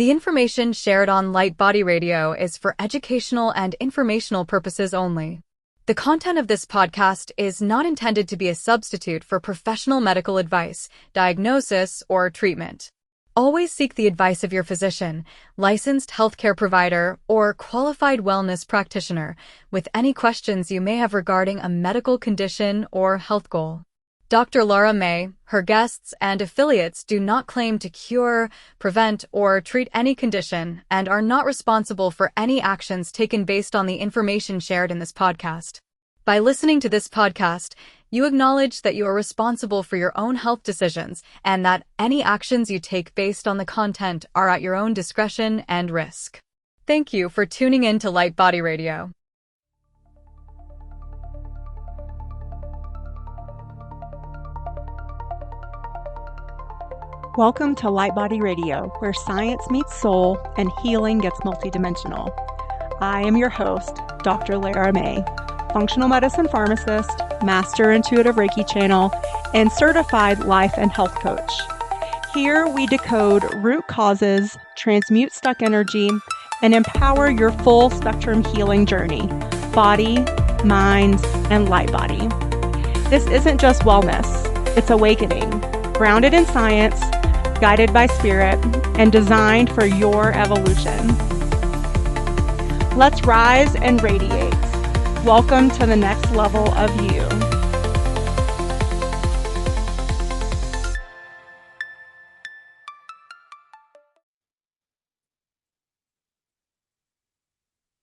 The information shared on Light Body Radio is for educational and informational purposes only. The content of this podcast is not intended to be a substitute for professional medical advice, diagnosis, or treatment. Always seek the advice of your physician, licensed healthcare provider, or qualified wellness practitioner with any questions you may have regarding a medical condition or health goal. Dr. Lara May, her guests, and affiliates do not claim to cure, prevent, or treat any condition and are not responsible for any actions taken based on the information shared in this podcast. By listening to this podcast, you acknowledge that you are responsible for your own health decisions and that any actions you take based on the content are at your own discretion and risk. Thank you for tuning in to Light Body Radio. Welcome to Light Body Radio, where science meets soul and healing gets multidimensional. I am your host, Dr. Lara May, functional medicine pharmacist, master intuitive Reiki channel, and certified life and health coach. Here we decode root causes, transmute stuck energy, and empower your full spectrum healing journey, body, mind, and light body. This isn't just wellness, it's awakening, grounded in science, guided by spirit, and designed for your evolution. Let's rise and radiate. Welcome to the next level of you.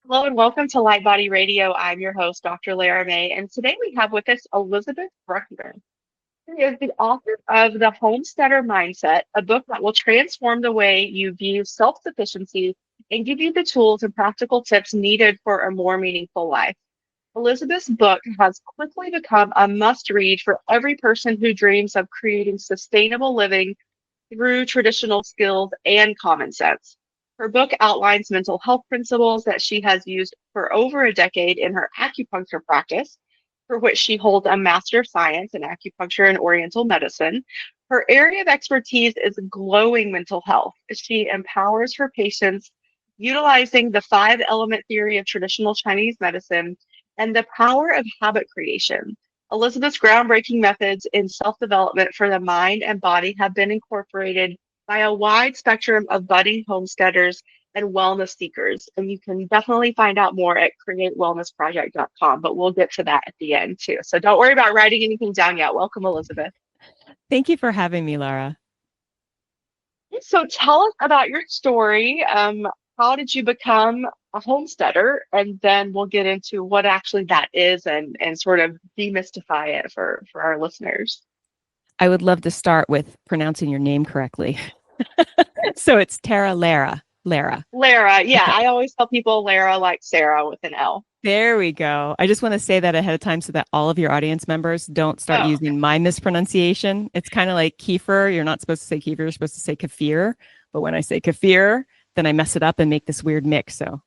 Hello and welcome to Light Body Radio. I'm your host, Dr. Lara May, and today we have with us Elizabeth Bruckner. She is the author of The Homesteader Mindset, a book that will transform the way you view self-sufficiency and give you the tools and practical tips needed for a more meaningful life. Elizabeth's book has quickly become a must-read for every person who dreams of creating sustainable living through traditional skills and common sense. Her book outlines mental health principles that she has used for over a decade in her acupuncture practice, for which she holds a Master of Science in Acupuncture and Oriental Medicine. Her area of expertise is glowing mental health. She empowers her patients utilizing the 5-element theory of traditional Chinese medicine and the power of habit creation. Elizabeth's groundbreaking methods in self-development for the mind and body have been incorporated by a wide spectrum of budding homesteaders and wellness seekers. And you can definitely find out more at createwellnessproject.com, but we'll get to that at the end too. So don't worry about writing anything down yet. Welcome, Elizabeth. Thank you for having me, Lara. So tell us about your story. How did you become a homesteader? And then we'll get into what actually that is and sort of demystify it for our listeners. I would love to start with pronouncing your name correctly. So it's Lara. Lara, yeah. Okay. I always tell people Lara like Sarah with an L. There we go. I just want to say that ahead of time so that all of your audience members don't start using my mispronunciation. It's kind of like kefir. You're not supposed to say kefir. You're supposed to say kefir. But when I say kefir, then I mess it up and make this weird mix. So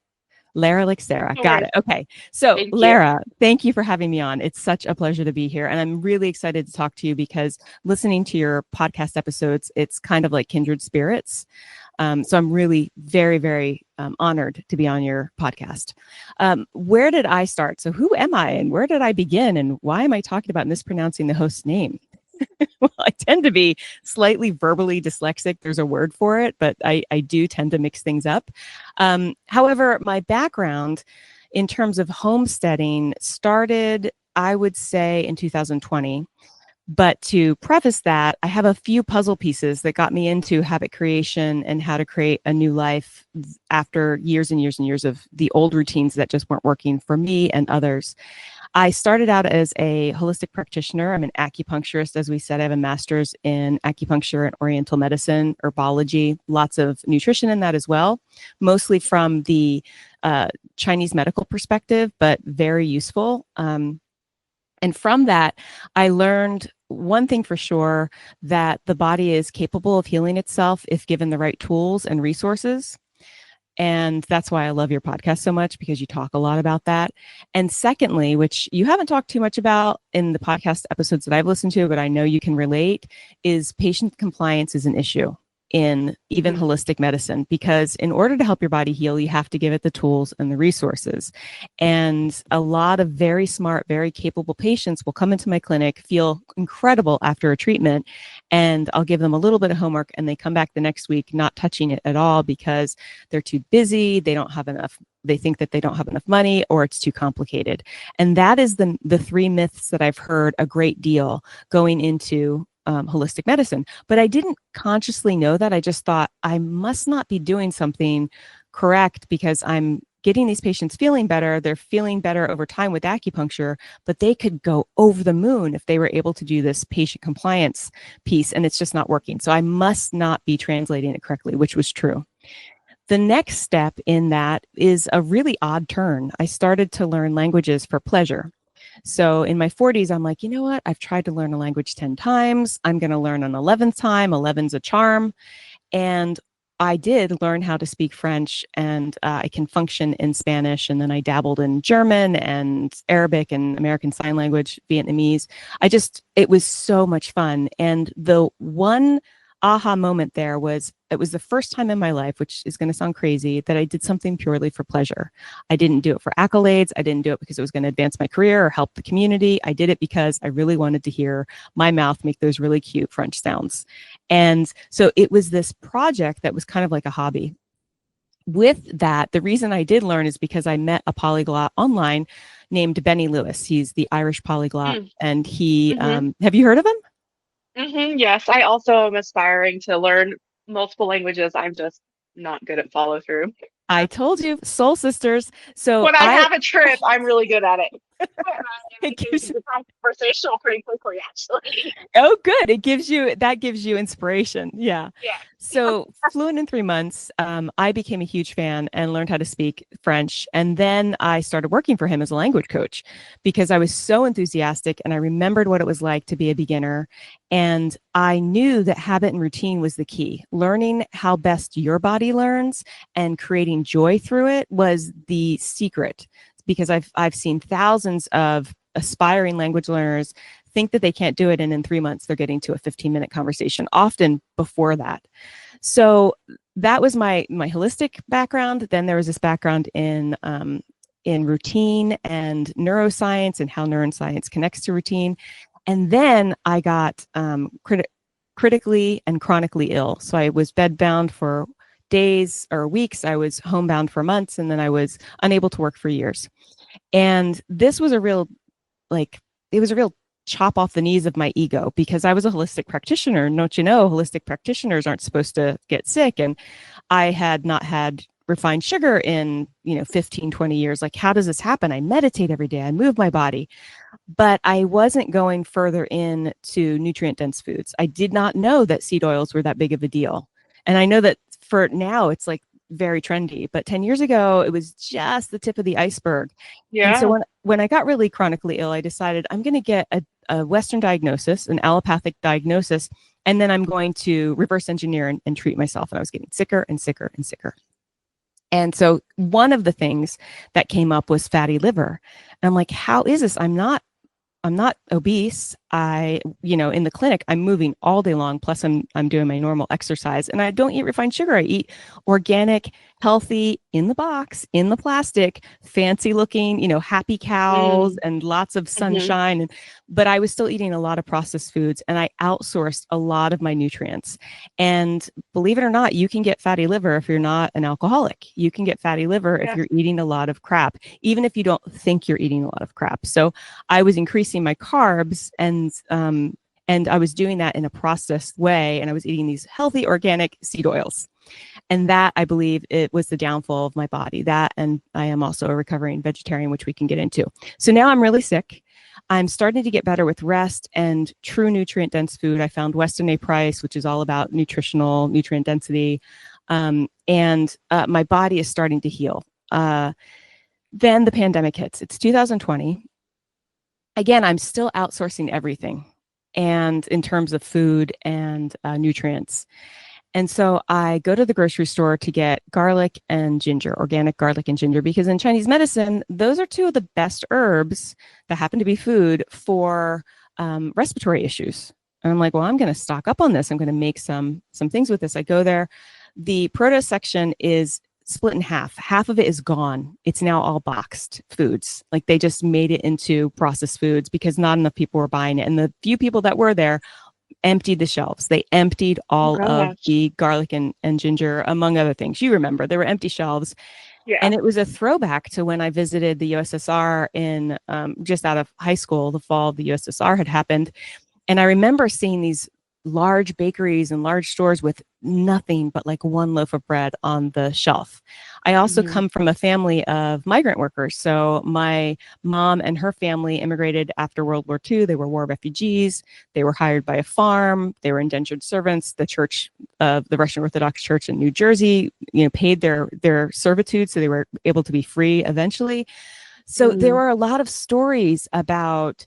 Lara like Sarah. Got it. Okay. So Lara, thank you for having me on. It's such a pleasure to be here. And I'm really excited to talk to you because listening to your podcast episodes, it's kind of like kindred spirits. So I'm really very, very honored to be on your podcast. Where did I start? So who am I and where did I begin? And why am I talking about mispronouncing the host's name? Well, I tend to be slightly verbally dyslexic. There's a word for it, but I do tend to mix things up. However, my background in terms of homesteading started, I would say, in 2020. But to preface that, I have a few puzzle pieces that got me into habit creation and how to create a new life after years and years and years of the old routines that just weren't working for me and others. I started out as a holistic practitioner. I'm an acupuncturist. As we said, I have a master's in acupuncture and oriental medicine, herbology, lots of nutrition in that as well, mostly from the Chinese medical perspective, but very useful. And from that, I learned one thing for sure, that the body is capable of healing itself if given the right tools and resources. And that's why I love your podcast so much, because you talk a lot about that. And secondly, which you haven't talked too much about in the podcast episodes that I've listened to, but I know you can relate, is patient compliance is an issue. in even holistic medicine, because in order to help your body heal, you have to give it the tools and the resources. And a lot of very smart, very capable patients will come into my clinic, feel incredible after a treatment, and I'll give them a little bit of homework, and they come back the next week not touching it at all because they're too busy, they don't have enough, they think that they don't have enough money, or it's too complicated. And that is the three myths that I've heard a great deal going into holistic medicine. But I didn't consciously know that. I just thought I must not be doing something correct because I'm getting these patients feeling better. They're feeling better over time with acupuncture, but they could go over the moon if they were able to do this patient compliance piece, and it's just not working. So I must not be translating it correctly, which was true. The next step in that is a really odd turn. I started to learn languages for pleasure. So in my 40s, I'm like, you know what? I've tried to learn a language 10 times. I'm going to learn an 11th time. 11's a charm. And I did learn how to speak French, and I can function in Spanish. And then I dabbled in German and Arabic and American Sign Language, Vietnamese. It was so much fun. And the one aha moment there was, it was the first time in my life, which is going to sound crazy, that I did something purely for pleasure. I didn't do it for accolades. I didn't do it because it was going to advance my career or help the community. I did it because I really wanted to hear my mouth make those really cute French sounds. And so it was this project that was kind of like a hobby. With that, the reason I did learn is because I met a polyglot online named Benny Lewis. He's the Irish polyglot. And he, have you heard of him? Yes, I also am aspiring to learn multiple languages. I'm just not good at follow through. I told you, soul sisters. So when I have a trip, I'm really good at it. It gives you conversational pretty quickly, actually. Oh, good. That gives you inspiration. Yeah. Yeah. So fluent in 3 months, I became a huge fan and learned how to speak French. And then I started working for him as a language coach because I was so enthusiastic and I remembered what it was like to be a beginner. And I knew that habit and routine was the key. Learning how best your body learns and creating joy through it was the secret, because I've seen thousands of aspiring language learners think that they can't do it, and in 3 months they're getting to a 15-minute conversation, often before that. So that was my holistic background. Then there was this background in routine and neuroscience and how neuroscience connects to routine. And then I got critically and chronically ill. So I was bedbound for days or weeks. I was homebound for months, and then I was unable to work for years. And this was a real chop off the knees of my ego, because I was a holistic practitioner. And don't you know, holistic practitioners aren't supposed to get sick. And I had not had refined sugar in 15, 20 years. Like, how does this happen? I meditate every day. I move my body. But I wasn't going further into nutrient dense foods. I did not know that seed oils were that big of a deal. And I know that for now it's like very trendy, but 10 years ago, it was just the tip of the iceberg. Yeah. And so when I got really chronically ill, I decided I'm going to get a Western diagnosis, an allopathic diagnosis, and then I'm going to reverse engineer and treat myself. And I was getting sicker and sicker and sicker. And so one of the things that came up was fatty liver. And I'm like, how is this? I'm not obese. In the clinic, I'm moving all day long. Plus I'm doing my normal exercise, and I don't eat refined sugar. I eat organic, healthy, in the box, in the plastic, fancy looking, happy cows and lots of sunshine. But I was still eating a lot of processed foods, and I outsourced a lot of my nutrients. And believe it or not, you can get fatty liver if you're not an alcoholic. You can get fatty liver if you're eating a lot of crap, even if you don't think you're eating a lot of crap. So I was increasing my carbs, and I was doing that in a processed way, and I was eating these healthy organic seed oils. And that, I believe, it was the downfall of my body. That, and I am also a recovering vegetarian, which we can get into. So now I'm really sick. I'm starting to get better with rest and true nutrient dense food. I found Weston A. Price, which is all about nutrient density. And my body is starting to heal. Then the pandemic hits. It's 2020. Again, I'm still outsourcing everything, and in terms of food and nutrients. And so I go to the grocery store to get garlic and ginger, organic garlic and ginger, because in Chinese medicine, those are two of the best herbs that happen to be food for respiratory issues. And I'm like, well, I'm going to stock up on this. I'm going to make some things with this. I go there. The produce section is split in half. Half of it is gone. It's now all boxed foods. Like they just made it into processed foods because not enough people were buying it. And the few people that were there emptied the shelves. They emptied Oh all of gosh. the garlic and ginger, among other things. You remember, there were empty shelves. Yeah. And it was a throwback to when I visited the USSR in just out of high school. The fall of the USSR had happened. And I remember seeing these large bakeries and large stores with nothing but like one loaf of bread on the shelf. I also Mhm. come from a family of migrant workers. So my mom and her family immigrated after World War II. They were war refugees. They were hired by a farm. They were indentured servants. The church of the Russian Orthodox Church in New Jersey, paid their servitude. So they were able to be free eventually. So there Mhm. were a lot of stories about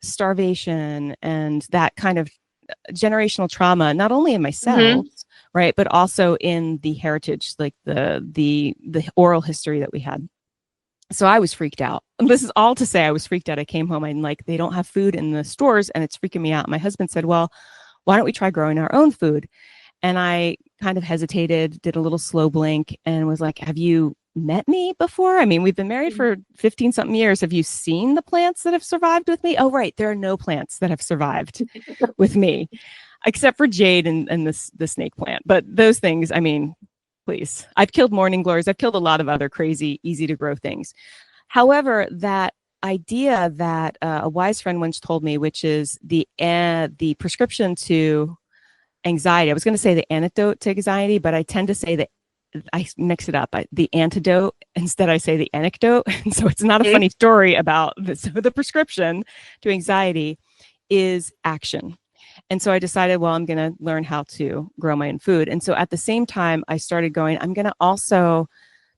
starvation and that kind of generational trauma, not only in myself, Mhm. right, but also in the heritage, like the oral history that we had. So I was freaked out. This is all to say I was freaked out. I came home and like, they don't have food in the stores and it's freaking me out. My husband said, well, why don't we try growing our own food? And I kind of hesitated, did a little slow blink, and was like, have you met me before? I mean, we've been married for 15 something years. Have you seen the plants that have survived with me? Oh, right. There are no plants that have survived with me, except for jade and the snake plant. But those things, I mean, please. I've killed morning glories. I've killed a lot of other crazy, easy to grow things. However, that idea that a wise friend once told me, which is the prescription to anxiety. I was going to say the antidote to anxiety, but I tend to say that I mix it up. The antidote, instead I say the anecdote. And so it's not a Mhm. funny story about this. So the prescription to anxiety is action. And so I decided, well, I'm going to learn how to grow my own food. And so at the same time, I started going, I'm going to also,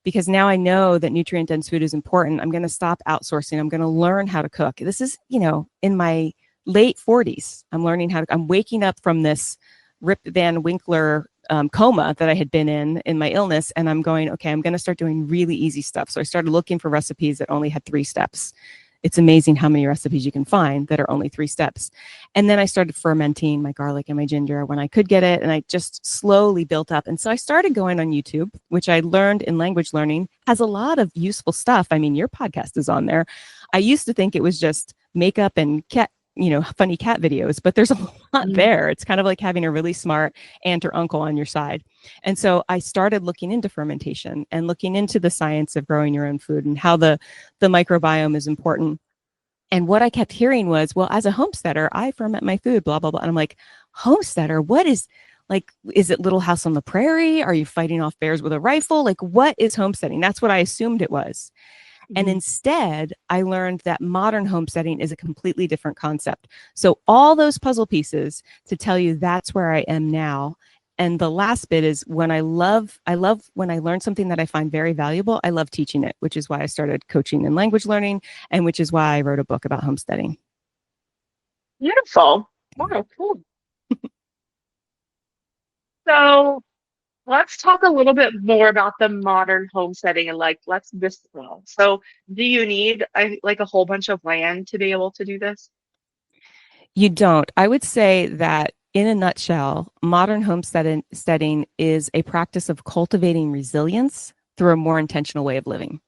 because now I know that nutrient dense food is important, I'm going to stop outsourcing. I'm going to learn how to cook. This is, in my late 40s. I'm waking up from this Rip Van Winkler coma that I had been in my illness. And I'm going, okay, I'm going to start doing really easy stuff. So I started looking for recipes that only had 3 steps. It's amazing how many recipes you can find that are only 3 steps. And then I started fermenting my garlic and my ginger when I could get it. And I just slowly built up. And so I started going on YouTube, which I learned in language learning has a lot of useful stuff. I mean, your podcast is on there. I used to think it was just makeup and funny cat videos, but there's a lot Mhm. there. It's kind of like having a really smart aunt or uncle on your side. And so I started looking into fermentation and looking into the science of growing your own food and how the microbiome is important. And what I kept hearing was, well, as a homesteader, I ferment my food, blah, blah, blah. And I'm like, homesteader, what is, like, is it Little House on the Prairie? Are you fighting off bears with a rifle? Like, what is homesteading? That's what I assumed it was. And Mhm. instead, I learned that modern homesteading is a completely different concept. So all those puzzle pieces to tell you that's where I am now. And the last bit is when I love when I learn something that I find very valuable, I love teaching it, which is why I started coaching and language learning, and which is why I wrote a book about homesteading. Beautiful. Wow, cool. So let's talk a little bit more about the modern homesteading and like let's distill. So do you need like a whole bunch of land to be able to do this? You don't. I would say that in a nutshell, modern homesteading is a practice of cultivating resilience through a more intentional way of living.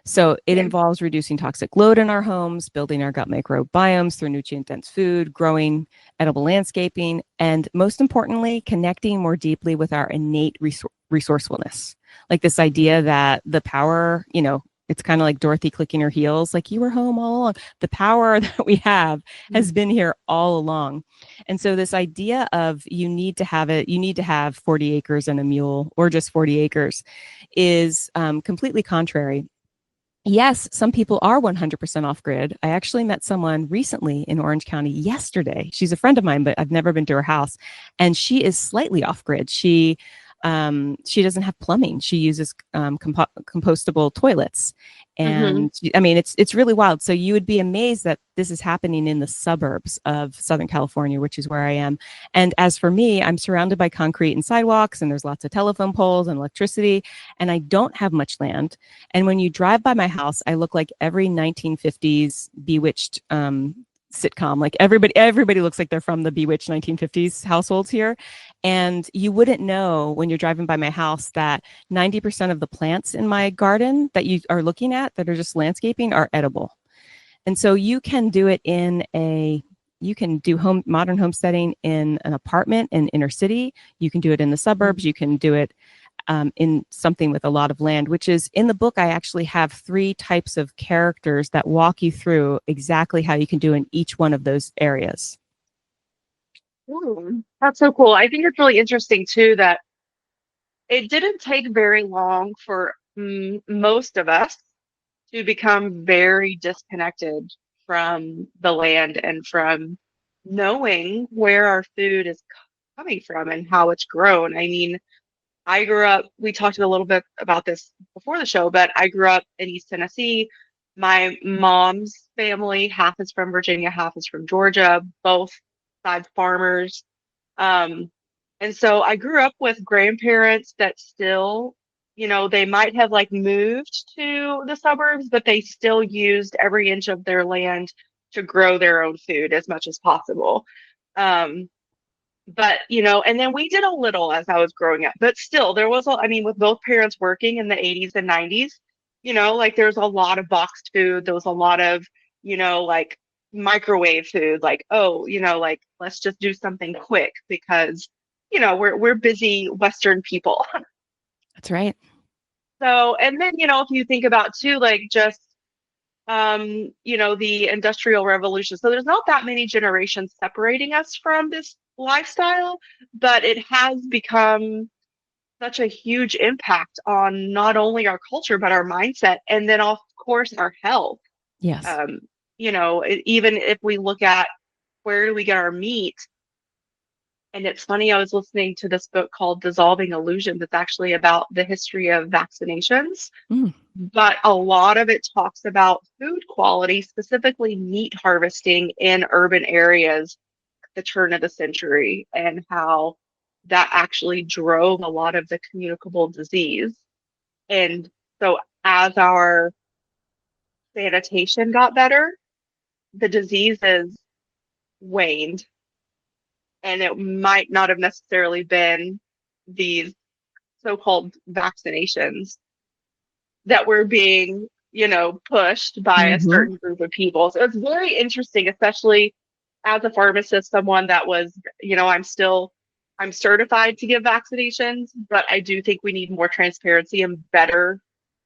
So it Okay. involves reducing toxic load in our homes, building our gut microbiomes through nutrient-dense food, growing edible landscaping, and most importantly, connecting more deeply with our innate resourcefulness. Like this idea that the power, it's kind of like Dorothy clicking her heels, like you were home all along. The power that we have has Mhm. been here all along. And so this idea of you need to have 40 acres and a mule or just 40 acres is completely contrary. Yes, some people are 100% off grid. I actually met someone recently in Orange County yesterday. She's a friend of mine, but I've never been to her house. And she is slightly off grid. She doesn't have plumbing. She uses compostable toilets. Mhm. And I mean, it's really wild. So you would be amazed that this is happening in the suburbs of Southern California, which is where I am. And as for me, I'm surrounded by concrete and sidewalks, and there's lots of telephone poles and electricity, and I don't have much land. And when you drive by my house, I look like every 1950s bewitched sitcom. Like everybody looks like they're from the Bewitched 1950s households here. And you wouldn't know when you're driving by my house that 90% of the plants in my garden that you are looking at that are just landscaping are edible. And so you can do it you can do modern homesteading in an apartment in inner city. You can do it in the suburbs. You can do it in something with a lot of land, which is in the book. I actually have 3 types of characters that walk you through exactly how you can do in each one of those areas. Ooh, that's so cool. I think it's really interesting too that it didn't take very long for most of us to become very disconnected from the land and from knowing where our food is coming from and how it's grown. I mean, I grew up, we talked a little bit about this before the show, but I grew up in East Tennessee. My mom's family, half is from Virginia, half is from Georgia, both sides farmers. Um, and so I grew up with grandparents that still, they might have like moved to the suburbs, but they still used every inch of their land to grow their own food as much as possible. Um, but and then we did a little as I was growing up, but still there was I mean, with both parents working in the 80s and 90s, like there was a lot of boxed food. There was a lot of, like microwave food, like, oh, like let's just do something quick because, we're busy Western people. That's right. So, and then, if you think about too, like just the Industrial Revolution. So there's not that many generations separating us from this lifestyle, but it has become such a huge impact on not only our culture, but our mindset, and then of course our health. Yes. Even if we look at where do we get our meat, and it's funny, I was listening to this book called Dissolving Illusions. It's actually about the history of vaccinations. But a lot of it talks about food quality, specifically meat harvesting in urban areas at the turn of the century, and how that actually drove a lot of the communicable disease. And so as our sanitation got better, the diseases waned, and it might not have necessarily been these so-called vaccinations that were being, pushed by a certain group of people. So it's very interesting, especially as a pharmacist, someone that was, I'm certified to give vaccinations, but I do think we need more transparency and better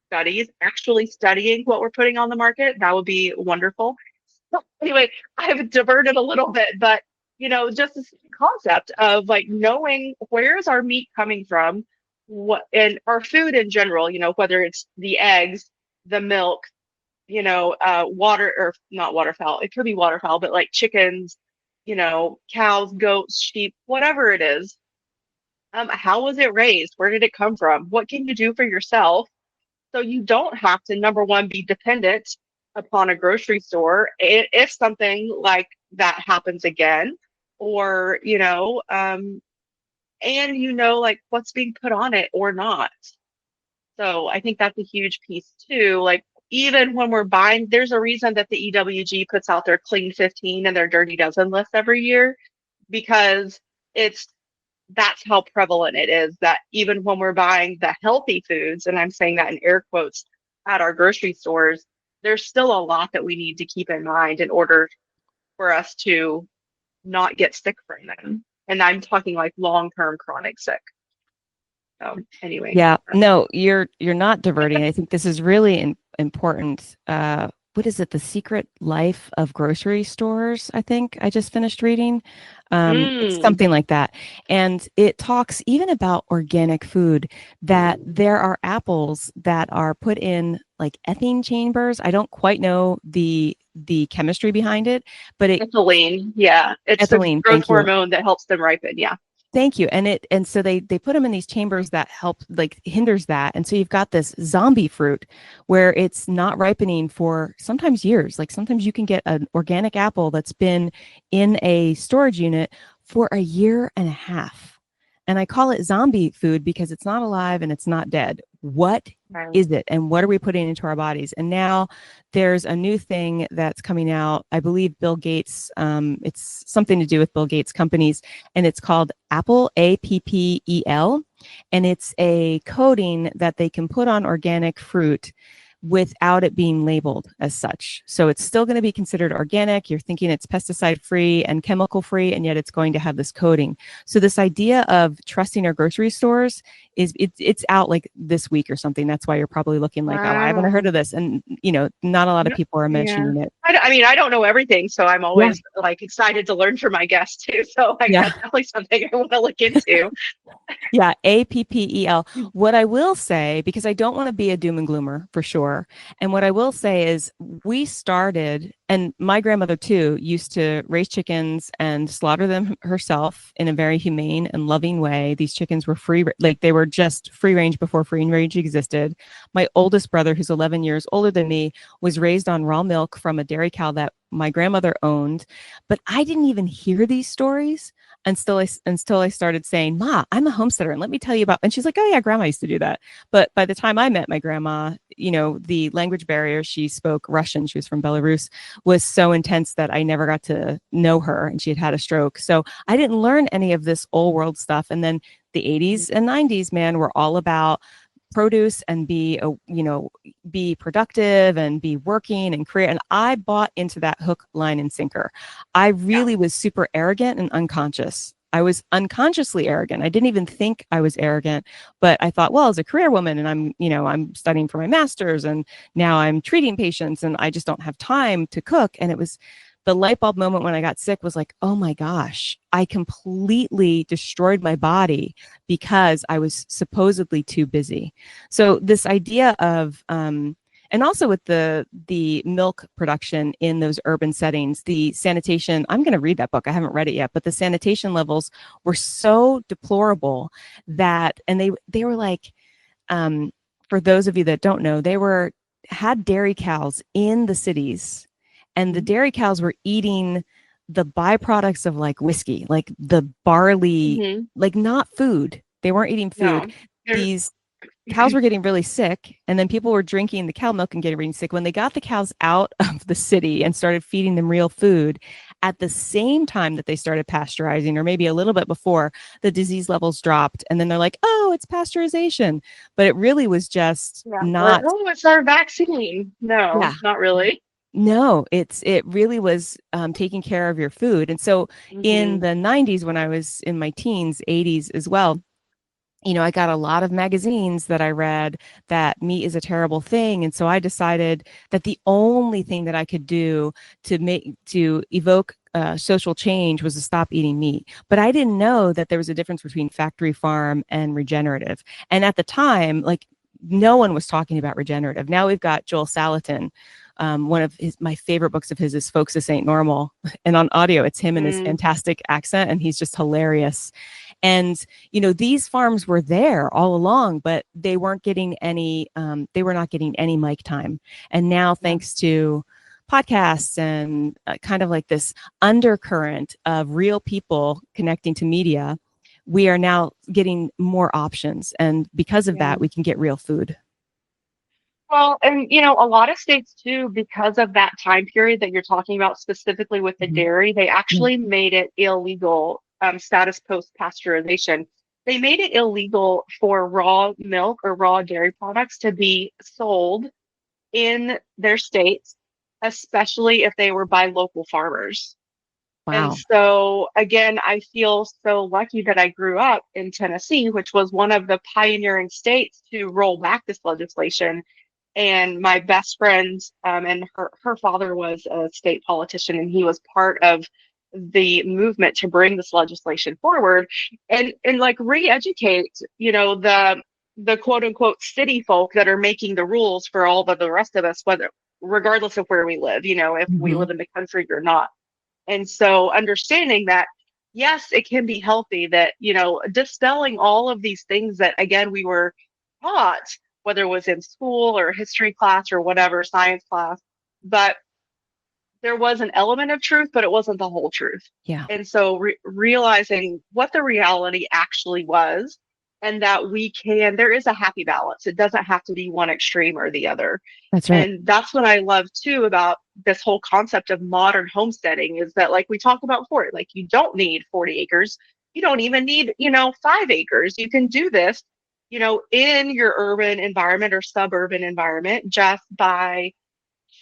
studies, actually studying what we're putting on the market. That would be wonderful. So anyway, I've diverted a little bit, but, just this concept of like knowing where is our meat coming from, what, and our food in general, whether it's the eggs, the milk, water, or not waterfowl, it could be waterfowl, but like chickens, cows, goats, sheep, whatever it is. How was it raised? Where did it come from? What can you do for yourself so you don't have to, number one, be dependent upon a grocery store if something like that happens again, or, and like what's being put on it or not. So I think that's a huge piece too. Like even when we're buying, there's a reason that the EWG puts out their Clean 15 and their Dirty Dozen list every year, because that's how prevalent it is that even when we're buying the healthy foods, and I'm saying that in air quotes, at our grocery stores, there's still a lot that we need to keep in mind in order for us to not get sick from them. And I'm talking like long-term chronic sick. So anyway. Yeah, no, you're not diverting. I think this is really important. What is it? The Secret Life of Grocery Stores, I think I just finished reading. It's something like that. And it talks even about organic food, that there are apples that are put in like ethylene chambers. I don't quite know the chemistry behind it, but ethylene, yeah. It's ethylene, the growth hormone that helps them ripen, yeah. Thank you. And so they put them in these chambers that help, like, hinders that. And so you've got this zombie fruit where it's not ripening for sometimes years. Like sometimes you can get an organic apple that's been in a storage unit for a year and a half. And I call it zombie food because it's not alive and it's not dead. What is it? And what are we putting into our bodies? And now there's a new thing that's coming out. I believe Bill Gates, it's something to do with Bill Gates companies, and it's called Apple, Appel. And it's a coating that they can put on organic fruit without it being labeled as such. So it's still going to be considered organic. You're thinking it's pesticide free and chemical free, and yet it's going to have this coating. So this idea of trusting our grocery stores it's out like this week or something. That's why you're probably looking like, oh, I haven't heard of this. And, not a lot of people are mentioning it. I mean, I don't know everything, so I'm always like excited to learn from my guests too. So that's definitely something I want to look into. Yeah, Appel. What I will say, because I don't want to be a doom and gloomer for sure, and what I will say is we started, and my grandmother too used to raise chickens and slaughter them herself in a very humane and loving way. These chickens were free, like they were just free range before free range existed. My oldest brother, who's 11 years older than me, was raised on raw milk from a dairy cow that my grandmother owned. But I didn't even hear these stories until I started saying, Ma, I'm a homesteader, and let me tell you about, and she's like, oh yeah, grandma used to do that. But by the time I met my grandma, the language barrier, she spoke Russian, she was from Belarus, was so intense that I never got to know her, and she had had a stroke. So I didn't learn any of this old world stuff. And then the 80s and 90s, man, were all about produce and be productive and be working and create. And I bought into that hook, line, and sinker. I really was super arrogant and unconscious. I was unconsciously arrogant. I didn't even think I was arrogant, but I thought, well, as a career woman, and I'm studying for my master's, and now I'm treating patients, and I just don't have time to cook. And it was the light bulb moment when I got sick was like, oh my gosh, I completely destroyed my body because I was supposedly too busy. So this idea of, and also with the milk production in those urban settings, the sanitation, I'm going to read that book. I haven't read it yet, but the sanitation levels were so deplorable that, and they were like, for those of you that don't know, had dairy cows in the cities, and the dairy cows were eating the byproducts of like whiskey, like the barley, like not food. They weren't eating food. No. These cows were getting really sick, and then people were drinking the cow milk and getting really sick. When they got the cows out of the city and started feeding them real food, at the same time that they started pasteurizing, or maybe a little bit before, the disease levels dropped. And then they're like, oh, it's pasteurization. But it really was just not. Oh, it's our vaccine. No, not really. No, it really was taking care of your food. And so in the 90s, when I was in my teens, 80s as well, I got a lot of magazines that I read that meat is a terrible thing. And so I decided that the only thing that I could do to evoke social change was to stop eating meat. But I didn't know that there was a difference between factory farm and regenerative. And at the time, like, no one was talking about regenerative. Now we've got Joel Salatin. One of my favorite books of his is Folks This Ain't Normal. And on audio, it's him and his fantastic accent, and he's just hilarious. And, these farms were there all along, but they weren't getting any, they were not getting any mic time. And now, thanks to podcasts and kind of like this undercurrent of real people connecting to media, we are now getting more options. And because of that, we can get real food. Well, and a lot of states too, because of that time period that you're talking about, specifically with the dairy, they actually made it illegal, status post pasteurization. They made it illegal for raw milk or raw dairy products to be sold in their states, especially if they were by local farmers. Wow. And so, again, I feel so lucky that I grew up in Tennessee, which was one of the pioneering states to roll back this legislation. And my best friend, and her father was a state politician, and he was part of the movement to bring this legislation forward and like re-educate, the quote unquote city folk that are making the rules for all of the rest of us, regardless of where we live, if we live in the country or not. And so understanding that, yes, it can be healthy, that, dispelling all of these things that, again, we were taught, whether it was in school or history class or whatever, science class, but there was an element of truth, but it wasn't the whole truth. Yeah. And so realizing what the reality actually was, and that there is a happy balance. It doesn't have to be one extreme or the other. That's right. And that's what I love too about this whole concept of modern homesteading, is that, like we talked about before, like you don't need 40 acres. You don't even need, 5 acres. You can do this, in your urban environment or suburban environment, just by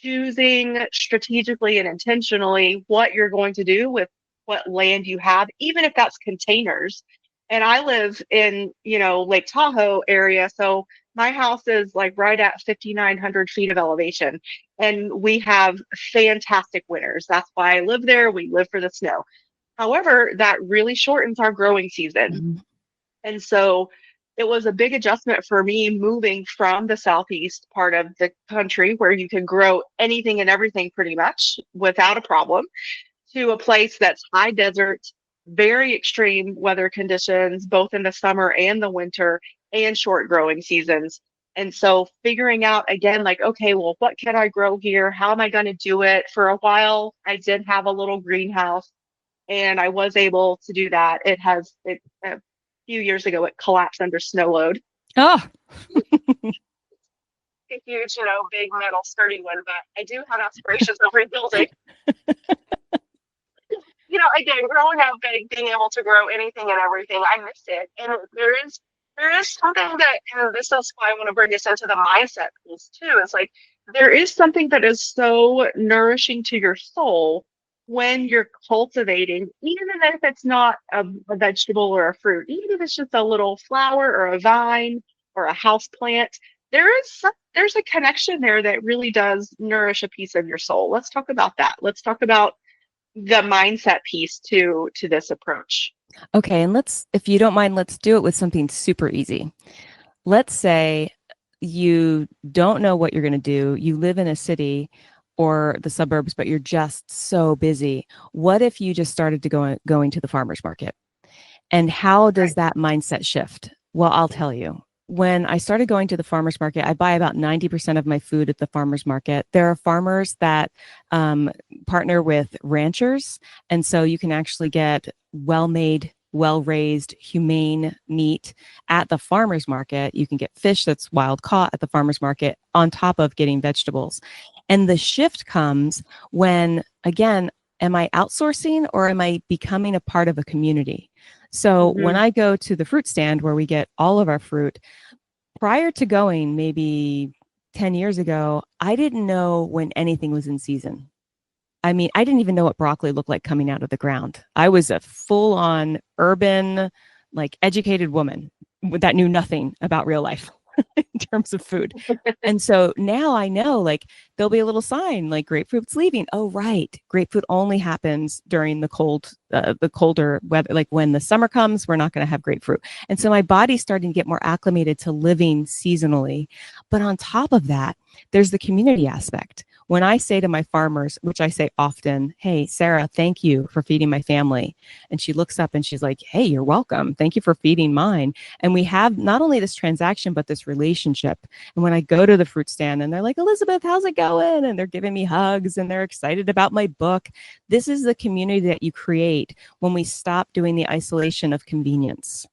choosing strategically and intentionally what you're going to do with what land you have, even if that's containers. And I live in, Lake Tahoe area. So my house is like right at 5,900 feet of elevation. And we have fantastic winters. That's why I live there. We live for the snow. However, that really shortens our growing season. Mhm. And so it was a big adjustment for me moving from the southeast part of the country, where you can grow anything and everything pretty much without a problem, to a place that's high desert, very extreme weather conditions, both in the summer and the winter, and short growing seasons. And so figuring out again, like, okay, well, what can I grow here? How am I going to do it? For a while, I did have a little greenhouse, and I was able to do that. A few years ago, it collapsed under snow load. Oh, A huge, big metal sturdy one, but I do have aspirations of rebuilding. Again, growing up big, being able to grow anything and everything, I miss it. And there is something that, and this is why I want to bring us into the mindset piece too. It's like there is something that is so nourishing to your soul when you're cultivating, even if it's not a vegetable or a fruit, even if it's just a little flower or a vine or a house plant. There's a connection there that really does nourish a piece of your soul. Let's talk about that. Let's talk about the mindset piece to this approach. okay. And if you don't mind, let's do it with something super easy. Let's say you don't know what you're going to do. You live in a city or the suburbs, but you're just so busy. What if you just started to going to the farmer's market? And how does that mindset shift? Well, I'll tell you. When I started going to the farmer's market, I buy about 90% of my food at the farmer's market. There are farmers that partner with ranchers. And so you can actually get well-made, well-raised, humane meat at the farmer's market. You can get fish that's wild caught at the farmer's market on top of getting vegetables. And the shift comes when, again, am I outsourcing or am I becoming a part of a community? So when I go to the fruit stand where we get all of our fruit, prior to going maybe 10 years ago, I didn't know when anything was in season. I mean, I didn't even know what broccoli looked like coming out of the ground. I was a full-on urban, like educated woman that knew nothing about real life in terms of food. And so now I know, like, there'll be a little sign like grapefruit's leaving. Oh, right. Grapefruit only happens during the colder weather. Like when the summer comes, we're not going to have grapefruit. And so my body's starting to get more acclimated to living seasonally. But on top of that, there's the community aspect. When I say to my farmers, which I say often, hey, Sarah, thank you for feeding my family. And she looks up and she's like, hey, you're welcome. Thank you for feeding mine. And we have not only this transaction, but this relationship. And when I go to the fruit stand and they're like, Elizabeth, how's it going? And they're giving me hugs and they're excited about my book. This is the community that you create when we stop doing the isolation of convenience.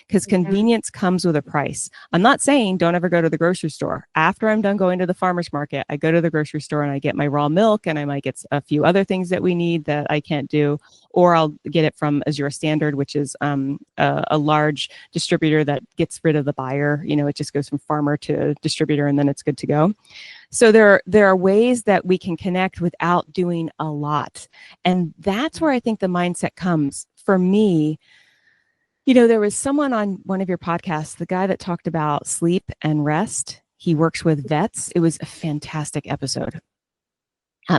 Because convenience comes with a price. I'm not saying don't ever go to the grocery store. After I'm done going to the farmer's market, I go to the grocery store and I get my raw milk, and I might get a few other things that we need that I can't do, or I'll get it from Azure Standard, which is a large distributor that gets rid of the buyer. It just goes from farmer to distributor, and then it's good to go. So there are ways that we can connect without doing a lot, and that's where I think the mindset comes for me. There was someone on one of your podcasts, the guy that talked about sleep and rest. He works with vets. It was a fantastic episode.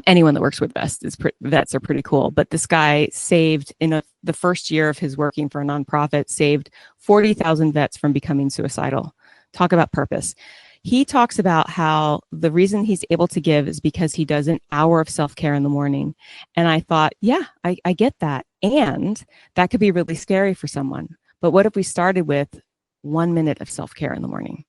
Anyone that works with vets are pretty cool. But this guy saved, the first year of his working for a nonprofit, saved 40,000 vets from becoming suicidal. Talk about purpose. He talks about how the reason he's able to give is because he does an hour of self-care in the morning. And I thought, yeah, I get that. And that could be really scary for someone. But what if we started with 1 minute of self-care in the morning?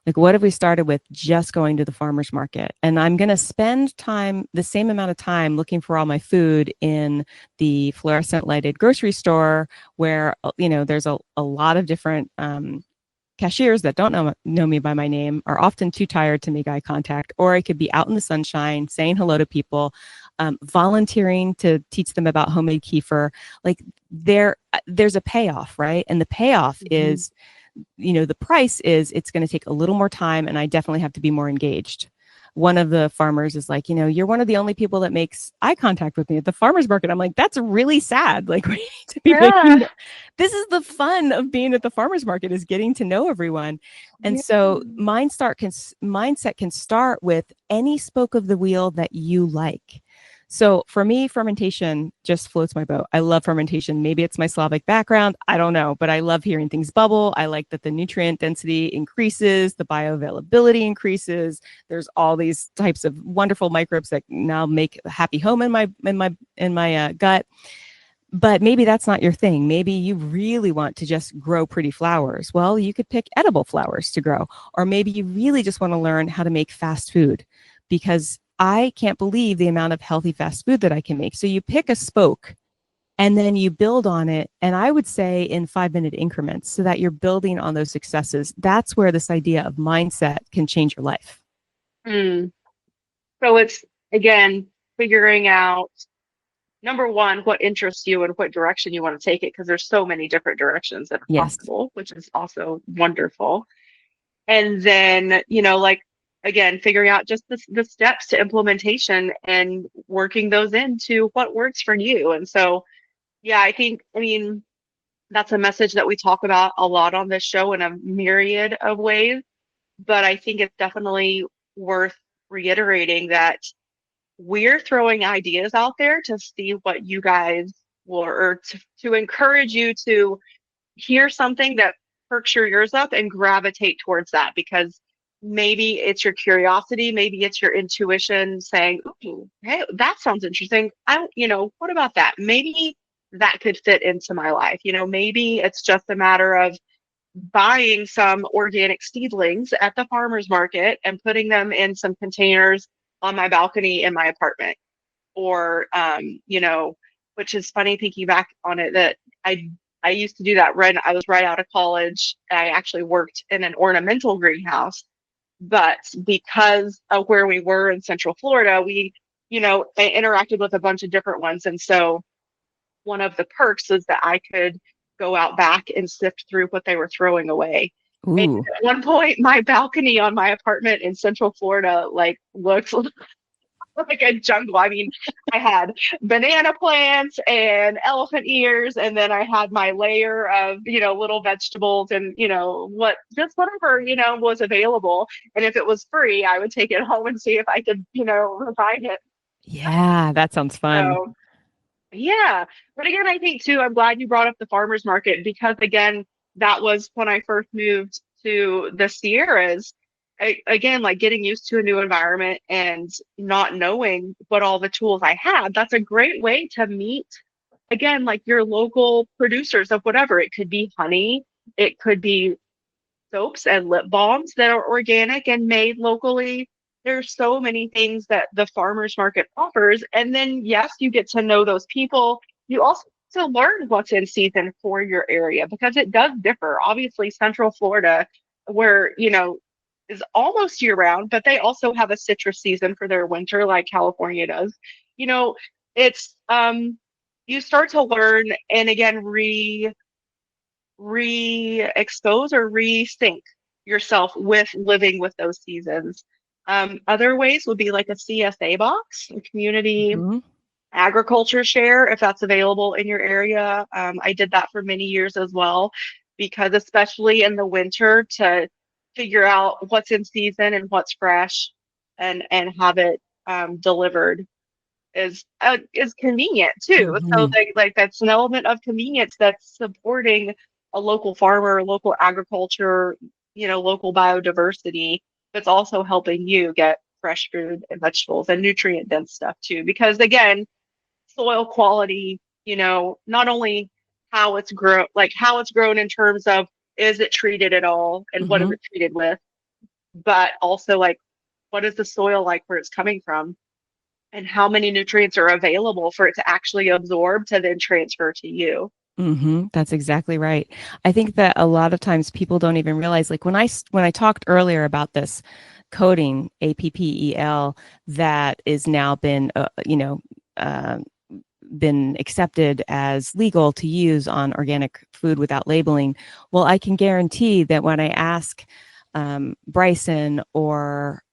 Like, what if we started with just going to the farmer's market? And I'm going to spend the same amount of time looking for all my food in the fluorescent lighted grocery store where, there's a lot of different cashiers that don't know me by my name, are often too tired to make eye contact, or I could be out in the sunshine saying hello to people, volunteering to teach them about homemade kefir. Like, there's a payoff, right? And the payoff is, the price is it's going to take a little more time, and I definitely have to be more engaged. One of the farmers is like, you're one of the only people that makes eye contact with me at the farmer's market. I'm like, that's really sad. Like, we need to be making, this is the fun of being at the farmer's market, is getting to know everyone. And so mindset can start with any spoke of the wheel that you like. So for me, fermentation just floats my boat. I love fermentation. Maybe it's my Slavic background. I don't know, but I love hearing things bubble. I like that the nutrient density increases, the bioavailability increases. There's all these types of wonderful microbes that now make a happy home in my gut. But maybe that's not your thing. Maybe you really want to just grow pretty flowers. Well, you could pick edible flowers to grow. Or maybe you really just want to learn how to make fast food, because I can't believe the amount of healthy fast food that I can make. So you pick a spoke and then you build on it. And I would say in 5-minute increments, so that you're building on those successes. That's where this idea of mindset can change your life. So it's, again, figuring out, number one, what interests you and what direction you want to take it, because there's so many different directions that are possible, which is also wonderful. And then, like, again, figuring out just the steps to implementation and working those into what works for you. And so, yeah, I mean, that's a message that we talk about a lot on this show in a myriad of ways. But I think it's definitely worth reiterating that we're throwing ideas out there to see what you guys will, or to encourage you to hear something that perks your ears up and gravitate towards that, because maybe it's your curiosity, maybe it's your intuition saying, "Ooh, hey, that sounds interesting. What about that? Maybe that could fit into my life." Maybe it's just a matter of buying some organic seedlings at the farmer's market and putting them in some containers on my balcony in my apartment. Or, which is funny thinking back on it, that I used to do that when I was right out of college. I actually worked in an ornamental greenhouse, but because of where we were in Central Florida, I interacted with a bunch of different ones. And so one of the perks is that I could go out back and sift through what they were throwing away. And at one point, my balcony on my apartment in Central Florida, like, looked like a jungle. I mean, I had banana plants and elephant ears, and then I had my layer of, little vegetables and, whatever, was available. And if it was free, I would take it home and see if I could, refine it. Yeah, that sounds fun. So, yeah. But again, I think too, I'm glad you brought up the farmer's market, because again, that was when I first moved to the Sierras. Again, like, getting used to a new environment and not knowing what all the tools I had. That's a great way to meet, again, like, your local producers of whatever. It could be honey, it could be soaps and lip balms that are organic and made locally. There's so many things that the farmers market offers. And then, yes, you get to know those people. You also to learn what's in season for your area, because it does differ. Obviously, Central Florida, where, is almost year round, but they also have a citrus season for their winter, like California does. It's you start to learn, and again, re-expose or re-sync yourself with living with those seasons. Other ways would be like a CSA box, a community agriculture share, if that's available in your area. I did that for many years as well, because especially in the winter, to figure out what's in season and what's fresh, and have it delivered is convenient too. So that's an element of convenience that's supporting a local farmer, local agriculture, local biodiversity. That's also helping you get fresh food and vegetables and nutrient dense stuff too. Because again, soil quality, not only how it's grown in terms of, is it treated at all, and what is it treated with, but also like, what is the soil like where it's coming from? And how many nutrients are available for it to actually absorb to then transfer to you. That's exactly right. I think that a lot of times people don't even realize, like when I talked earlier about this coding, APPEL, that is now been, uh, been accepted as legal to use on organic food without labeling. Well, I can guarantee that when I ask Bryson or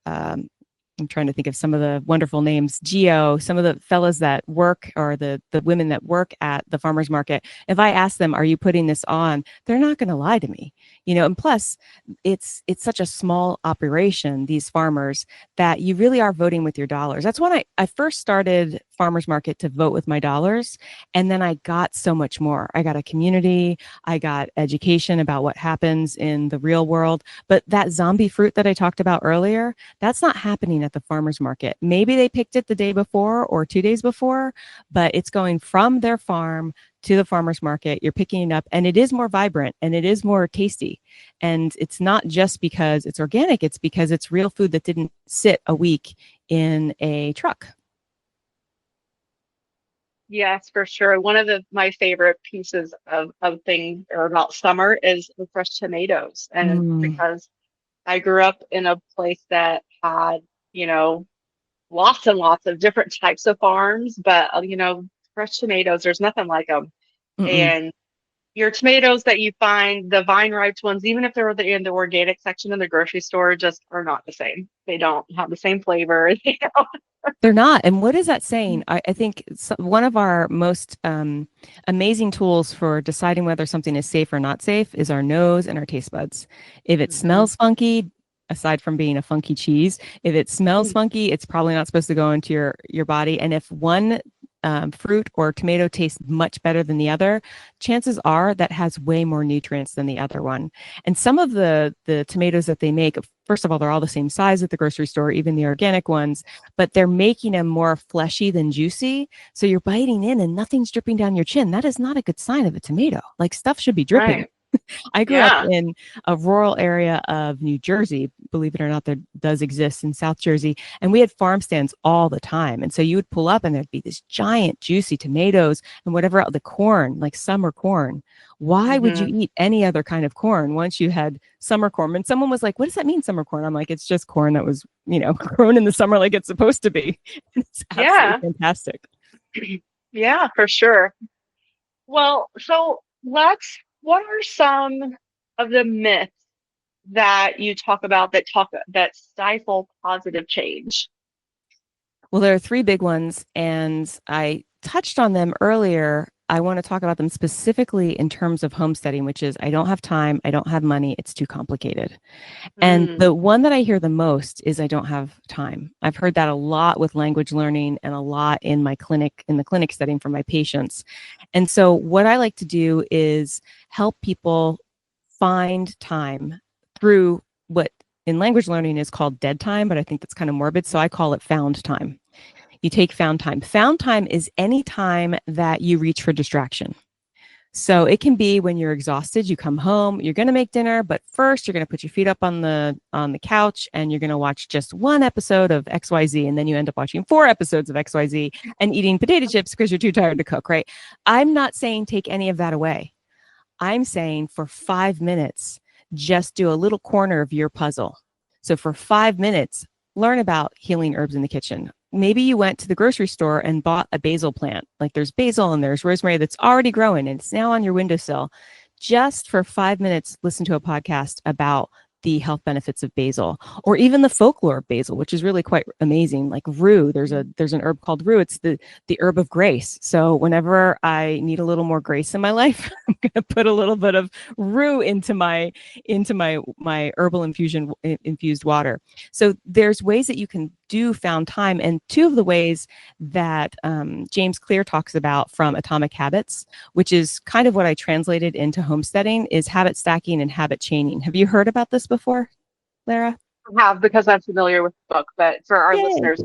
I'm trying to think of some of the wonderful names, Geo, some of the fellas that work, or the women that work at the farmers market, if I ask them, are you putting this on? They're not going to lie to me, and plus it's such a small operation, these farmers, that you really are voting with your dollars. That's when I first started farmers market to vote with my dollars. And then I got so much more. I got a community, I got education about what happens in the real world. But that zombie fruit that I talked about earlier, that's not happening at the farmer's market. Maybe they picked it the day before or 2 days before, but it's going from their farm to the farmer's market. You're picking it up, and it is more vibrant and it is more tasty. And it's not just because it's organic, it's because it's real food that didn't sit a week in a truck. Yes, for sure. One of my favorite pieces of things or about summer is the fresh tomatoes. And it's because I grew up in a place that had, lots and lots of different types of farms, but fresh tomatoes, there's nothing like them. Mm-mm. And your tomatoes that you find, the vine ripe ones, even if they're in the organic section in the grocery store, just are not the same. They don't have the same flavor. They're not. And what is that saying? I think one of our most amazing tools for deciding whether something is safe or not safe is our nose and our taste buds. If it smells funky, aside from being a funky cheese, if it smells funky, it's probably not supposed to go into your body. And if one fruit or tomato tastes much better than the other, chances are that has way more nutrients than the other one. And some of the tomatoes that they make, first of all, they're all the same size at the grocery store, even the organic ones, but they're making them more fleshy than juicy. So you're biting in and nothing's dripping down your chin. That is not a good sign of a tomato. Like, stuff should be dripping. Right. I grew up in a rural area of New Jersey. Believe it or not, there does exist in South Jersey. And we had farm stands all the time. And so you would pull up and there'd be this giant, juicy tomatoes and whatever else, the corn, like summer corn. Why would you eat any other kind of corn once you had summer corn? And someone was like, what does that mean, summer corn? I'm like, it's just corn that was, grown in the summer like it's supposed to be. It's absolutely fantastic. Yeah, for sure. Well, so what are some of the myths that you talk about that stifle positive change? Well, there are 3 big ones, and I touched on them earlier. I want to talk about them specifically in terms of homesteading, which is I don't have time, I don't have money, it's too complicated. And the one that I hear the most is I don't have time. I've heard that a lot with language learning and a lot in the clinic setting for my patients. And so what I like to do is help people find time through what in language learning is called dead time, but I think that's kind of morbid. So I call it found time. You take found time. Found time is any time that you reach for distraction. So it can be when you're exhausted, you come home, you're going to make dinner, but first you're going to put your feet up on the couch and you're going to watch just 1 episode of XYZ. And then you end up watching 4 episodes of XYZ and eating potato chips because you're too tired to cook, right? I'm not saying take any of that away. I'm saying for 5 minutes, just do a little corner of your puzzle. So for 5 minutes, learn about healing herbs in the kitchen. Maybe you went to the grocery store and bought a basil plant. Like, there's basil and there's rosemary that's already growing and it's now on your windowsill. Just for 5 minutes, listen to a podcast about the health benefits of basil, or even the folklore of basil, which is really quite amazing. Like rue, there's an herb called rue. It's the herb of grace. So whenever I need a little more grace in my life, I'm going to put a little bit of rue into my herbal infused water. So there's ways that you can do found time. And 2 of the ways that James Clear talks about from Atomic Habits, which is kind of what I translated into homesteading, is habit stacking and habit chaining. Have you heard about this before, Lara? I have, because I'm familiar with the book, but for our listeners,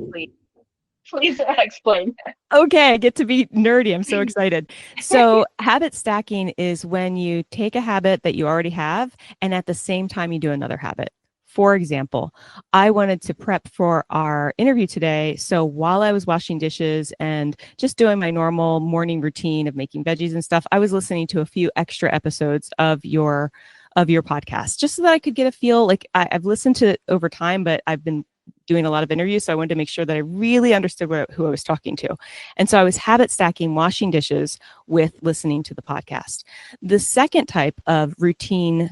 please explain. Okay, I get to be nerdy. I'm so excited. So habit stacking is when you take a habit that you already have and at the same time you do another habit. For example, I wanted to prep for our interview today. So while I was washing dishes and just doing my normal morning routine of making veggies and stuff, I was listening to a few extra episodes of your podcast, just so that I could get a feel. Like I've listened to it over time, but I've been doing a lot of interviews. So I wanted to make sure that I really understood who I was talking to. And so I was habit stacking washing dishes with listening to the podcast. The second type of routine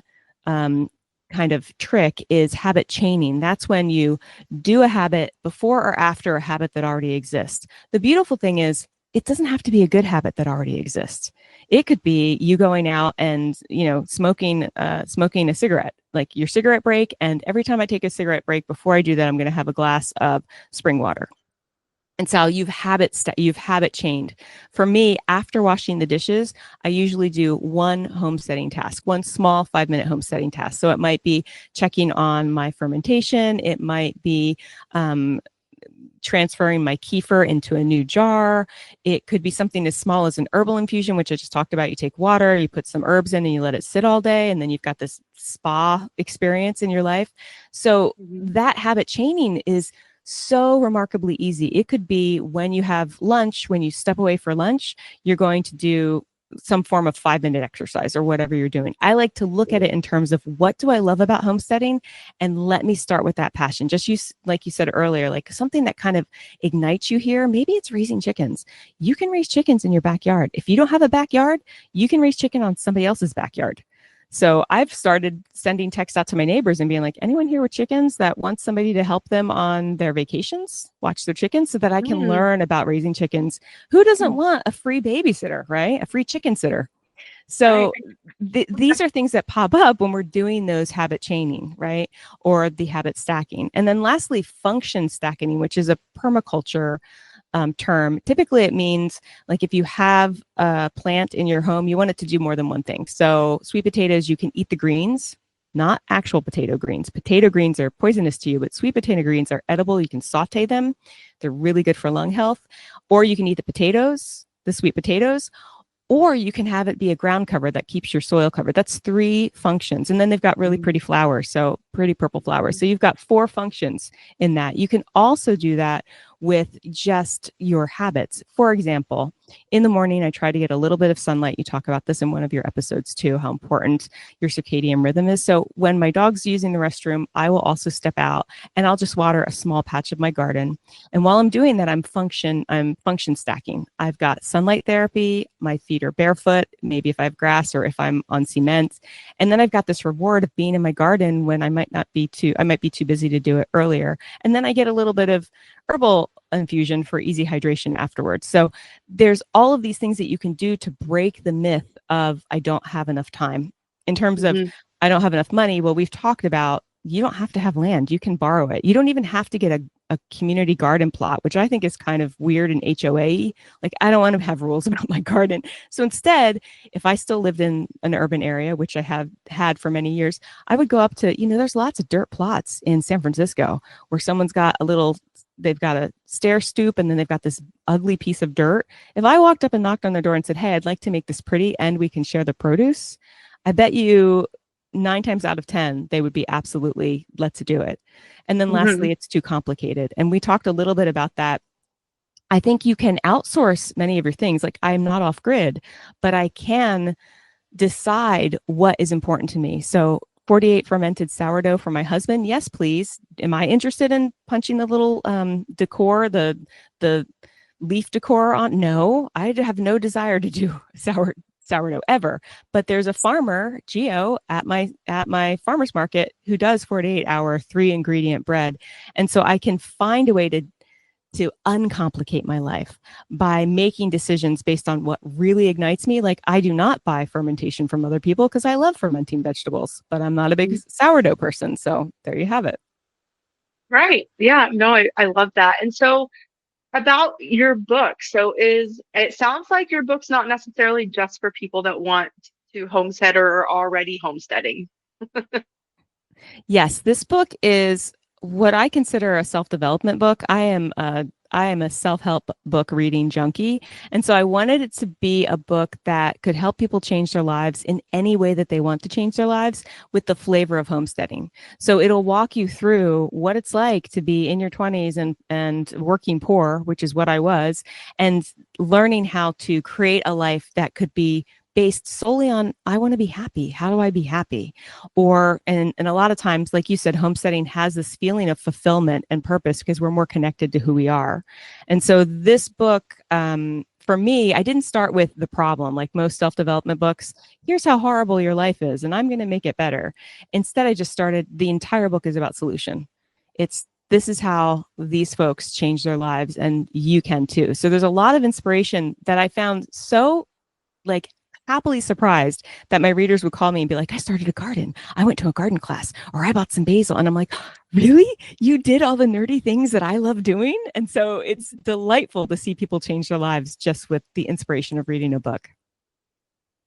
kind of trick is habit chaining. That's when you do a habit before or after a habit that already exists. The beautiful thing is it doesn't have to be a good habit that already exists. It could be you going out and, smoking a cigarette, like your cigarette break. And every time I take a cigarette break, before I do that, I'm going to have a glass of spring water. And so you've habit chained. For me, after washing the dishes, I usually do one homesteading task, one small 5-minute homesteading task. So it might be checking on my fermentation. It might be transferring my kefir into a new jar. It could be something as small as an herbal infusion, which I just talked about. You take water, you put some herbs in, and you let it sit all day, and then you've got this spa experience in your life. So that habit chaining is so remarkably easy. It could be when you have lunch, when you step away for lunch, you're going to do some form of 5-minute exercise or whatever you're doing. I like to look at it in terms of what do I love about homesteading, and let me start with that passion. Just use, like you said earlier, like something that kind of ignites you here. Maybe it's raising chickens. You can raise chickens in your backyard. If you don't have a backyard, you can raise chicken on somebody else's backyard. So I've started sending texts out to my neighbors and being like, anyone here with chickens that wants somebody to help them on their vacations, watch their chickens, so that I can learn about raising chickens. Who doesn't want a free babysitter, right? A free chicken sitter. So these are things that pop up when we're doing those habit chaining, right? Or the habit stacking. And then lastly, function stacking, which is a permaculture term. Typically, it means like if you have a plant in your home, you want it to do more than one thing. So sweet potatoes, you can eat the greens, not actual potato greens. Potato greens are poisonous to you, but sweet potato greens are edible. You can saute them. They're really good for lung health. Or you can eat the potatoes, the sweet potatoes, or you can have it be a ground cover that keeps your soil covered. That's 3 functions. And then they've got really pretty flowers, so pretty purple flowers. So you've got 4 functions in that. You can also do that with just your habits. For example, in the morning, I try to get a little bit of sunlight. You talk about this in one of your episodes too, how important your circadian rhythm is. So when my dog's using the restroom, I will also step out and I'll just water a small patch of my garden. And while I'm doing that, I'm function stacking. I've got sunlight therapy. My feet are barefoot, maybe if I have grass or if I'm on cement. And then I've got this reward of being in my garden when I might be too busy to do it earlier. And then I get a little bit of herbal infusion for easy hydration afterwards. So there's all of these things that you can do to break the myth of I don't have enough time. In terms of I don't have enough money, well, we've talked about you don't have to have land. You can borrow it. You don't even have to get a community garden plot, which I think is kind of weird and HOA. Like, I don't want to have rules about my garden. So instead, if I still lived in an urban area, which I have had for many years, I would go up to, there's lots of dirt plots in San Francisco where they've got a stair stoop and then they've got this ugly piece of dirt. If I walked up and knocked on their door and said, hey, I'd like to make this pretty and we can share the produce, I bet you 9 times out of 10, they would be absolutely, let's do it. And then lastly, it's too complicated. And we talked a little bit about that. I think you can outsource many of your things. Like, I'm not off grid, but I can decide what is important to me. So 48 fermented sourdough for my husband. Yes, please. Am I interested in punching the little decor, the leaf decor on? No, I have no desire to do sourdough ever. But there's a farmer, Gio, at my farmer's market who does 48-hour 3-ingredient bread. And so I can find a way to uncomplicate my life by making decisions based on what really ignites me. Like, I do not buy fermentation from other people because I love fermenting vegetables, but I'm not a big sourdough person. So there you have it. Right. Yeah. No, I love that. And so about your book. So it sounds like your book's not necessarily just for people that want to homestead or are already homesteading. Yes, this book is what I consider a self-development book. I am am a self-help book reading junkie. And so I wanted it to be a book that could help people change their lives in any way that they want to change their lives with the flavor of homesteading. So it'll walk you through what it's like to be in your 20s and working poor, which is what I was, and learning how to create a life that could be based solely on, I want to be happy. How do I be happy? Or, and a lot of times, like you said, homesteading has this feeling of fulfillment and purpose because we're more connected to who we are. And so this book, for me, I didn't start with the problem, like most self-development books. Here's how horrible your life is, and I'm going to make it better. Instead, I just started, the entire book is about solution. This is how these folks change their lives, and you can too. So there's a lot of inspiration that I found so like happily surprised that my readers would call me and be like, I started a garden. I went to a garden class, or I bought some basil. And I'm like, really? You did all the nerdy things that I love doing? And so it's delightful to see people change their lives just with the inspiration of reading a book.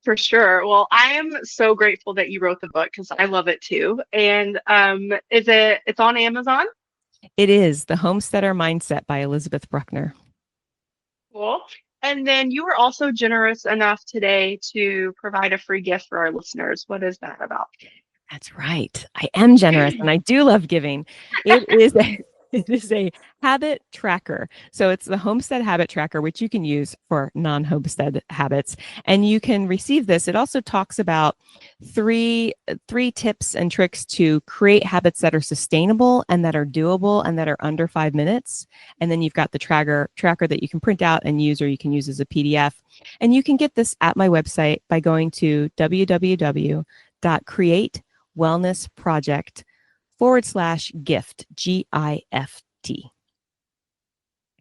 For sure. Well, I am so grateful that you wrote the book because I love it too. And it's on Amazon? It is The Homesteader Mindset by Elizabeth Bruckner. Cool. And then you were also generous enough today to provide a free gift for our listeners. What is that about? That's right. I am generous and I do love giving. It is a habit tracker. So it's the Homestead Habit Tracker, which you can use for non-homestead habits. And you can receive this. It also talks about three tips and tricks to create habits that are sustainable and that are doable and that are under 5 minutes. And then you've got the tracker that you can print out and use, or you can use as a PDF. And you can get this at my website by going to www.createwellnessproject.com/gift, GIFT.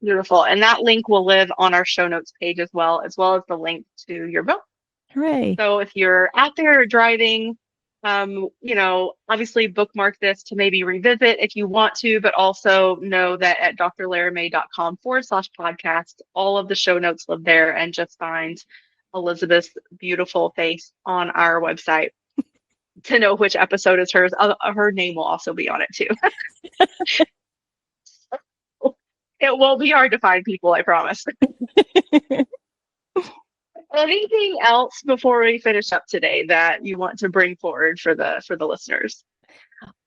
Beautiful. And that link will live on our show notes page as well as the link to your book. Hooray. So if you're out there driving, obviously bookmark this to maybe revisit if you want to, but also know that at drlaramay.com/podcast, all of the show notes live there, and just find Elizabeth's beautiful face on our website to know which episode is hers. Her name will also be on it too. It won't be hard to find people, I promise. Anything else before we finish up today that you want to bring forward for the listeners?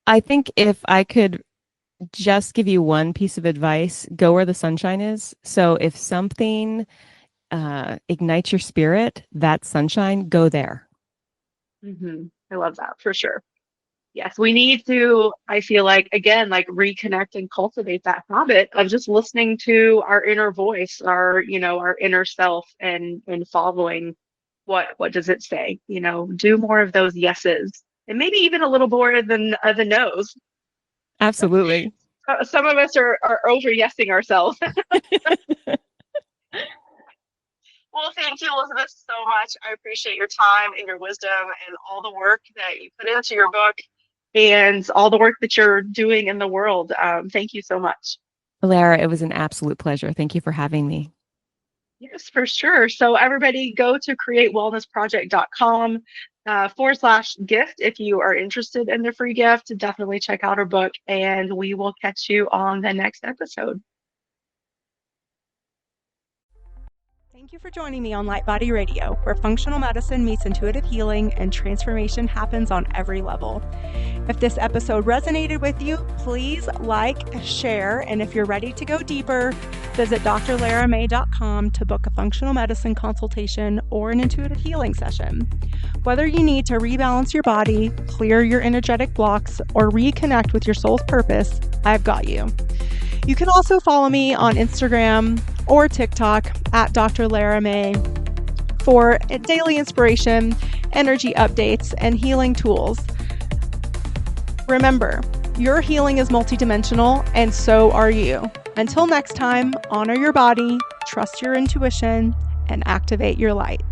I think if I could just give you one piece of advice, go where the sunshine is. So if something ignites your spirit, that sunshine, go there. Mm-hmm. I love that for sure. Yes, we need to, I feel like, again, like reconnect and cultivate that habit of just listening to our inner voice, our inner self, and following what does it say? Do more of those yeses, and maybe even a little more than the no's. Absolutely. Some of us are over yesing ourselves. Well, thank you, Elizabeth, so much. I appreciate your time and your wisdom and all the work that you put into your book and all the work that you're doing in the world. Thank you so much. Lara, it was an absolute pleasure. Thank you for having me. Yes, for sure. So everybody go to createwellnessproject.com/gift if you are interested in the free gift. Definitely check out our book, and we will catch you on the next episode. Thank you for joining me on Light Body Radio, where functional medicine meets intuitive healing and transformation happens on every level. If this episode resonated with you, please like, share, and if you're ready to go deeper, visit drlaramay.com to book a functional medicine consultation or an intuitive healing session. Whether you need to rebalance your body, clear your energetic blocks, or reconnect with your soul's purpose, I've got you. You can also follow me on Instagram or TikTok at Dr. Lara May for daily inspiration, energy updates, and healing tools. Remember, your healing is multidimensional, and so are you. Until next time, honor your body, trust your intuition, and activate your light.